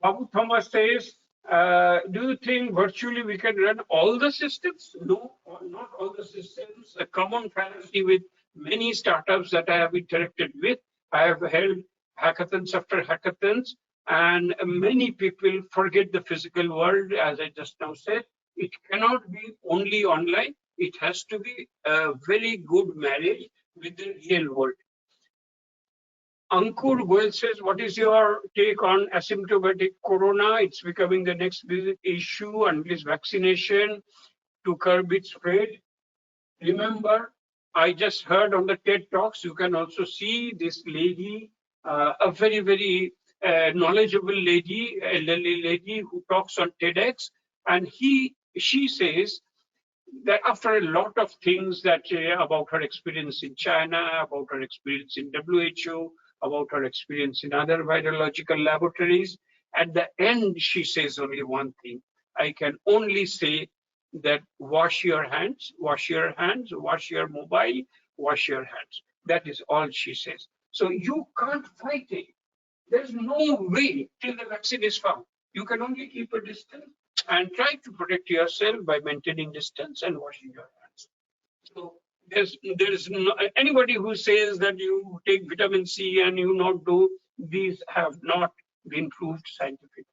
Babu Thomas says, do you think virtually we can run all the systems? No, not all the systems. A common fallacy with many startups that I have interacted with, I have held hackathons after hackathons, and many people forget the physical world, as I just now said. It cannot be only online. It has to be a very good marriage with the real world. Ankur Goel says, what is your take on asymptomatic corona? It's becoming the next big issue unless vaccination to curb its spread. Remember, I just heard on the TED Talks, you can also see this lady, a very, very knowledgeable lady, elderly lady who talks on TEDx, and she says that after a lot of things that about her experience in China, about her experience in WHO, about her experience in other virological laboratories, at the end she says only one thing: I can only say that wash your hands, wash your hands, wash your mobile, wash your hands. That is all she says. So you can't fight it. There's no way till the vaccine is found. You can only keep a distance and try to protect yourself by maintaining distance and washing your hands. So there's no, anybody who says that you take vitamin C and you not do, these have not been proved scientifically.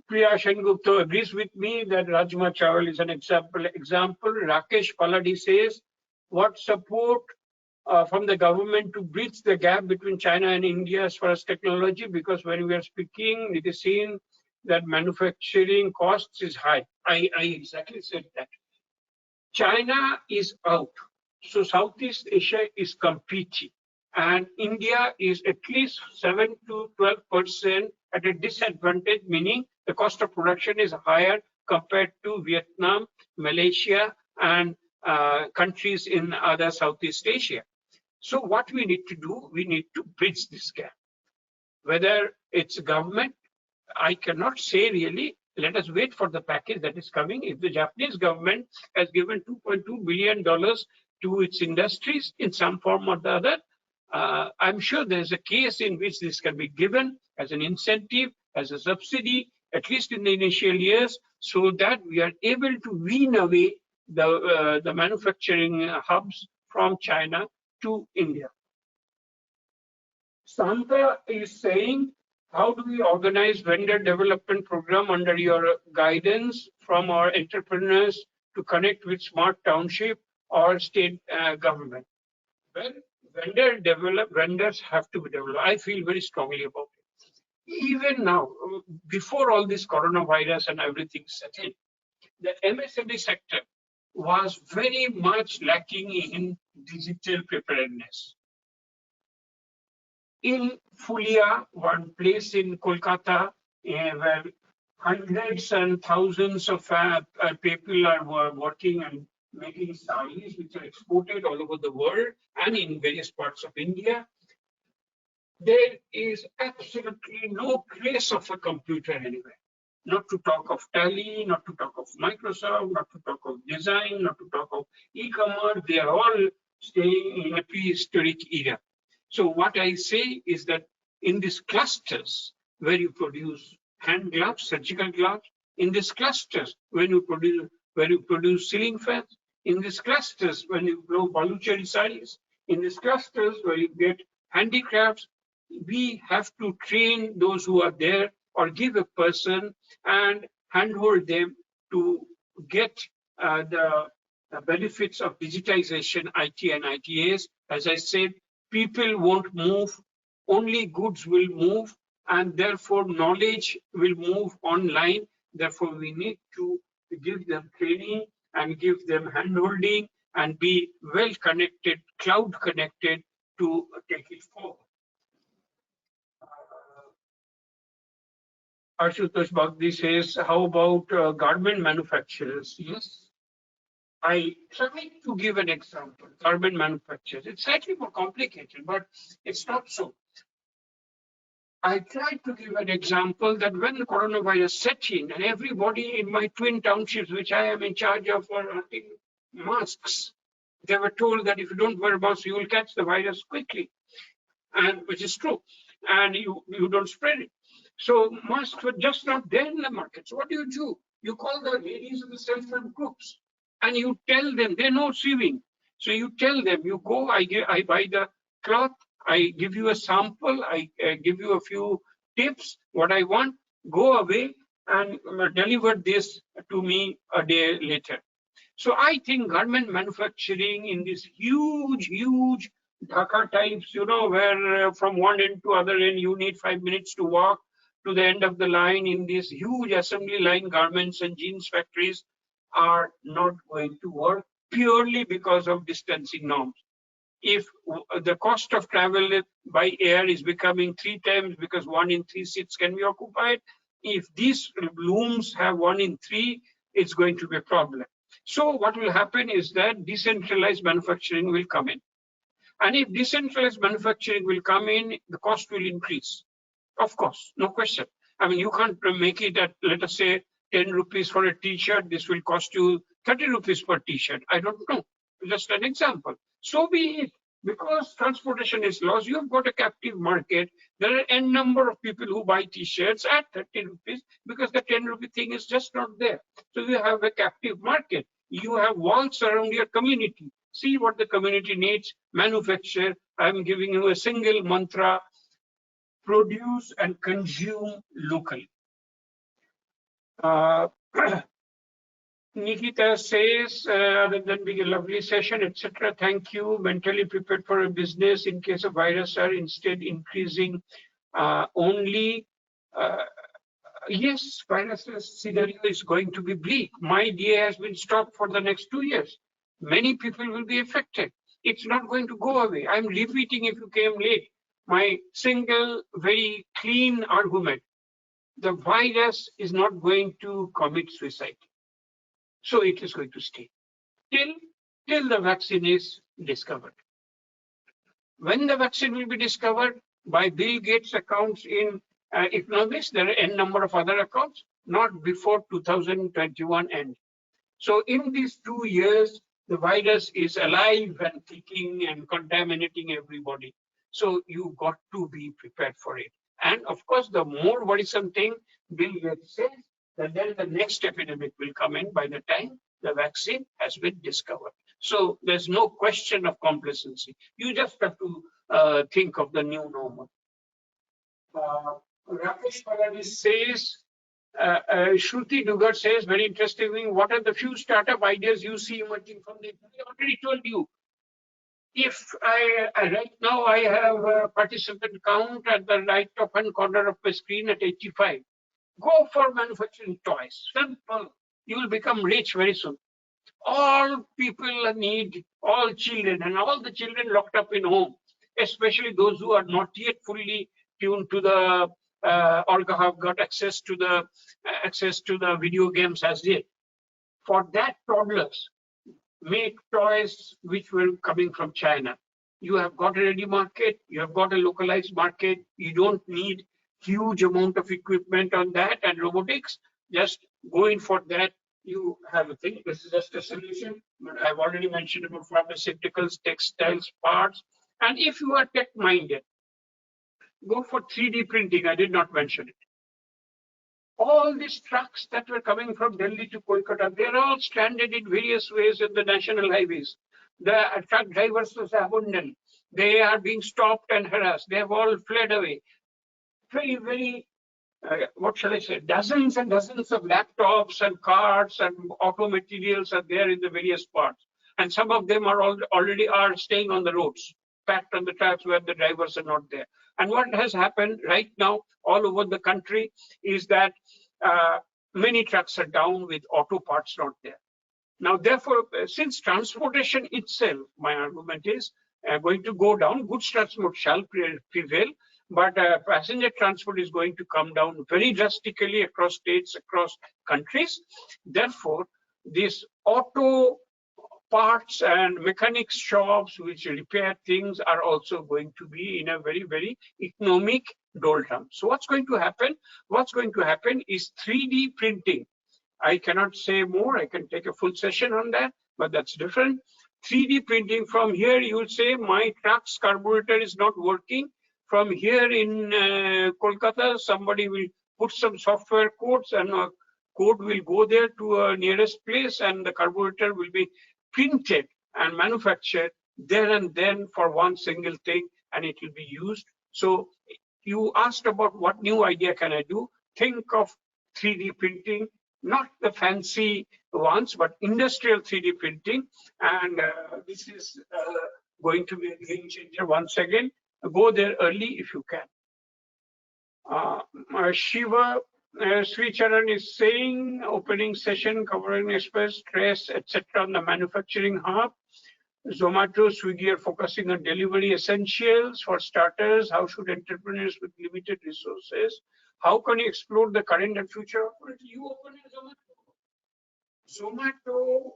Priya Shengupta agrees with me that Rajma Chawal is an example. Rakesh Paladi says, what support from the government to bridge the gap between China and India as far as technology? Because when we are speaking, it is seen that manufacturing costs is high. I exactly said that. China is out. So Southeast Asia is competing, and India is at least 7 to 12% at a disadvantage, meaning the cost of production is higher compared to Vietnam, Malaysia, and countries in other Southeast Asia. So what we need to do, we need to bridge this gap. Whether it's government, I cannot say really. Let us wait for the package that is coming. If the Japanese government has given $2.2 billion to its industries in some form or the other, I'm sure there's a case in which this can be given as an incentive, as a subsidy, at least in the initial years, so that we are able to wean away the manufacturing hubs from China to India. Santa is saying, how do we organize vendor development program under your guidance from our entrepreneurs to connect with smart township or state government? Well, vendors have to be developed. I feel very strongly about it. Even now, before all this coronavirus and everything set in, the MSME sector was very much lacking in digital preparedness. In Fulia, one place in Kolkata, where hundreds and thousands of people are working and making saris, which are exported all over the world and in various parts of India. There is absolutely no trace of a computer anywhere. Not to talk of Tally, not to talk of Microsoft, not to talk of design, not to talk of e-commerce. They are all staying in a prehistoric era. So what I say is that in these clusters where you produce hand gloves, surgical gloves, in these clusters where you produce ceiling fans, in these clusters when you grow baluchari saris, in these clusters where you get handicrafts, we have to train those who are there or give a person and handhold them to get the benefits of digitization, IT and ITAs. As I said, people won't move, only goods will move, and therefore knowledge will move online. Therefore, we need to give them training and give them handholding and be well connected, cloud connected to take it forward. Ashutosh Bhakti says, how about garment manufacturers? Yes. I tried to give an example, garment manufacturers. It's slightly more complicated, but it's not so. I tried to give an example that when the coronavirus set in and everybody in my twin townships, which I am in charge of for hunting masks, they were told that if you don't wear masks, you will catch the virus quickly, and which is true, and you don't spread it. So masks were just not there in the market. So what do? You call the ladies of the self-help groups and you tell them, they know sewing. So you tell them, you go, I buy the cloth, I give you a sample, I give you a few tips, what I want, go away and deliver this to me a day later. So I think garment manufacturing in this huge Dhaka types, where from one end to other end, you need 5 minutes to walk to the end of the line in these huge assembly line garments and jeans factories are not going to work purely because of distancing norms. If the cost of travel by air is becoming 3 times because 1 in 3 seats can be occupied, if these looms have 1 in 3, it's going to be a problem. So what will happen is that decentralized manufacturing will come in. And if decentralized manufacturing will come in, the cost will increase. Of course, no question. I mean, you can't make it at, let us say, 10 rupees for a t-shirt. This will cost you 30 rupees per t-shirt. I don't know. Just an example. So be it. Because transportation is lost, you have got a captive market. There are n number of people who buy t-shirts at 30 rupees because the 10 rupee thing is just not there. So you have a captive market. You have walls around your community. See what the community needs, manufacture. I'm giving you a single mantra: produce and consume locally. Nikita says, other than being a lovely session, etc., thank you. Mentally prepared for a business in case of virus are instead increasing only. Yes, virus scenario is going to be bleak. My DA has been stopped for the next 2 years. Many people will be affected. It's not going to go away. I'm repeating if you came late, my single, very clean argument. The virus is not going to commit suicide. So it is going to stay till the vaccine is discovered. When the vaccine will be discovered, by Bill Gates' accounts in economics, there are n number of other accounts, not before 2021 end. So in these 2 years, the virus is alive and kicking and contaminating everybody. So you got to be prepared for it. And of course, the more worrisome thing, Bill Gates says that then the next epidemic will come in by the time the vaccine has been discovered. So there's no question of complacency. You just have to think of the new normal. Rakesh Paradis says, Shruti Dugar says, very interesting thing, what are the few startup ideas you see emerging from the, I already told you. If right now I have a participant count at the right top hand corner of the screen at 85. Go for manufacturing toys. Simple. You will become rich very soon. All people need, all children, and all the children locked up in home, especially those who are not yet fully tuned to the or have got access to the video games as yet. For that toddlers, make toys which were coming from China. You have got a ready market, you have got a localized market, you don't need huge amount of equipment on that and robotics. Just go in for that. You have a thing. This is just a solution, but I've already mentioned about pharmaceuticals, textiles, parts. And if you are tech minded, go for 3D printing. I did not mention it. All these trucks that were coming from Delhi to Kolkata, they're all stranded in various ways in the national highways. The truck drivers are abandoned. They are being stopped and harassed. They have all fled away. Very, very, what shall I say, dozens and dozens of laptops and cards and auto materials are there in the various parts. And some of them are already staying on the roads, packed on the tracks where the drivers are not there. And what has happened right now all over the country is that many trucks are down with auto parts not there. Now, therefore, since transportation itself, my argument is going to go down, goods transport shall prevail, but passenger transport is going to come down very drastically across states, across countries. Therefore, this auto parts and mechanics shops which repair things are also going to be in a very, very economic doldrum. So what's going to happen? What's going to happen is 3D printing. I cannot say more. I can take a full session on that, but that's different. 3D printing, from here you will say my truck's carburetor is not working. From here in Kolkata, somebody will put some software codes and a code will go there to a nearest place and the carburetor will be printed and manufactured there and then for one single thing, and it will be used. So you asked about what new idea can I do? Think of 3D printing, not the fancy ones, but industrial 3D printing. And this is going to be a game changer once again. Go there early if you can. Shiva Sri Charan is saying, opening session covering express, stress, etc. on the manufacturing hub. Zomato, Swiggy are focusing on delivery essentials. For starters, how should entrepreneurs with limited resources, how can you explore the current and future opportunities? You open a Zomato,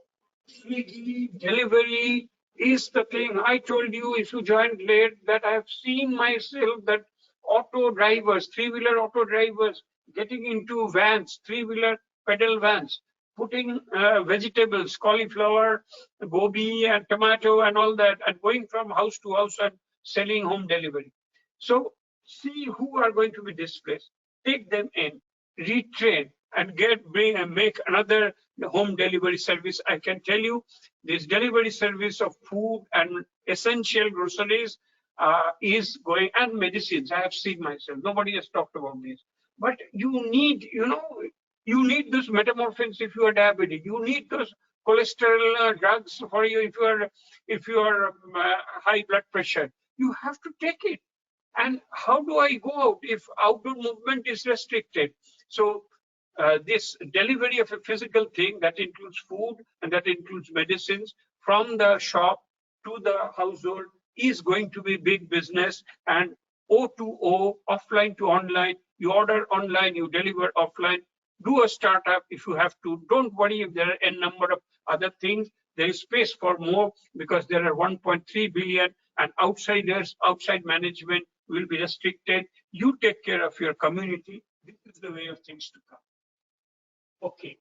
Swiggy, delivery is the thing. I told you if you joined late that I have seen myself that auto drivers, three-wheeler auto drivers getting into vans, three-wheeler pedal vans, putting vegetables, cauliflower, gobi and tomato and all that, and going from house to house and selling home delivery. So see who are going to be displaced, take them in, retrain, and bring and make another home delivery service. I can tell you this delivery service of food and essential groceries is going, and medicines. I have seen myself. Nobody has talked about this. But you need, you need those metamorphins if you are diabetic. You need those cholesterol drugs for you if you are high blood pressure. You have to take it. And how do I go out if outdoor movement is restricted? So this delivery of a physical thing that includes food and that includes medicines from the shop to the household is going to be big business, and O to O, offline to online. You order online, you deliver offline. Do a startup if you have to. Don't worry if there are a number of other things. There is space for more because there are 1.3 billion, and outsiders, outside management will be restricted. You take care of your community. This is the way of things to come. Okay.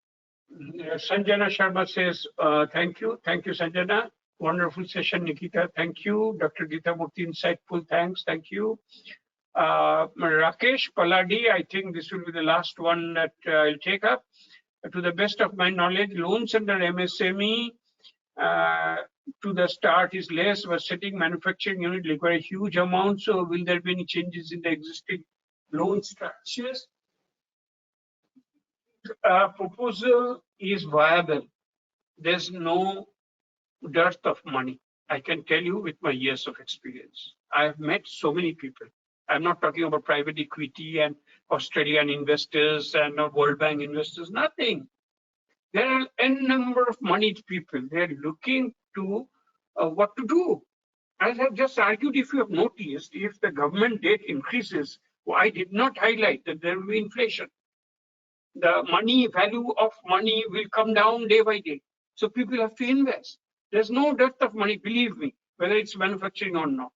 Sanjana Sharma says, thank you. Thank you, Sanjana. Wonderful session, Nikita. Thank you. Dr. Geeta Murthy, insightful. Thanks. Thank you. Rakesh Paladi, I think this will be the last one that I'll take up. To the best of my knowledge, loans under MSME to the start is less, but setting manufacturing unit require a huge amount. So will there be any changes in the existing loan structures? Proposal is viable. There's no dearth of money. I can tell you with my years of experience. I have met so many people. I'm not talking about private equity and Australian investors and World Bank investors, nothing. There are n number of moneyed people. They're looking to what to do. As I've just argued, if you have noticed, if the government debt increases, I did not highlight that there will be inflation. The money, value of money will come down day by day. So people have to invest. There's no dearth of money, believe me, whether it's manufacturing or not.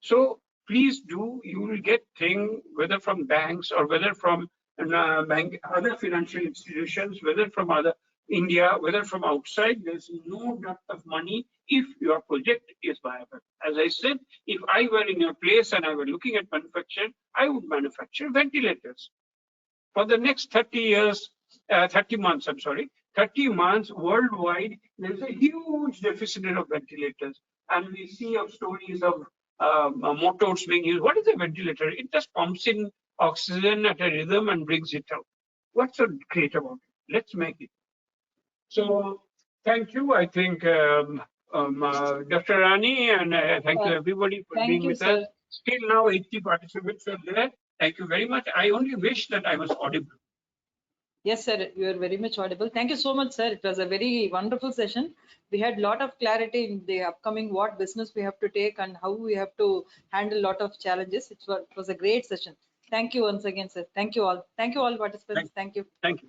So please do, you will get things, whether from banks or whether from other financial institutions, whether from other India, whether from outside, there's no dearth of money if your project is viable. As I said, if I were in your place and I were looking at manufacture, I would manufacture ventilators. For the next 30 months, 30 months worldwide, there's a huge deficit of ventilators. And we see of stories of motors being used. What is a ventilator? It just pumps in oxygen at a rhythm and brings it out. What's so great about it? Let's make it. So thank you. I think Dr. Rani, and thank you everybody for being with us. Still now 80 participants are there. Thank you very much. I only wish that I was audible. Yes, sir, you are very much audible. Thank you so much, sir. It was a very wonderful session. We had a lot of clarity in the upcoming what business we have to take and how we have to handle a lot of challenges. It was a great session. Thank you once again, sir. Thank you all. Thank you all participants. Thank you. Thank you.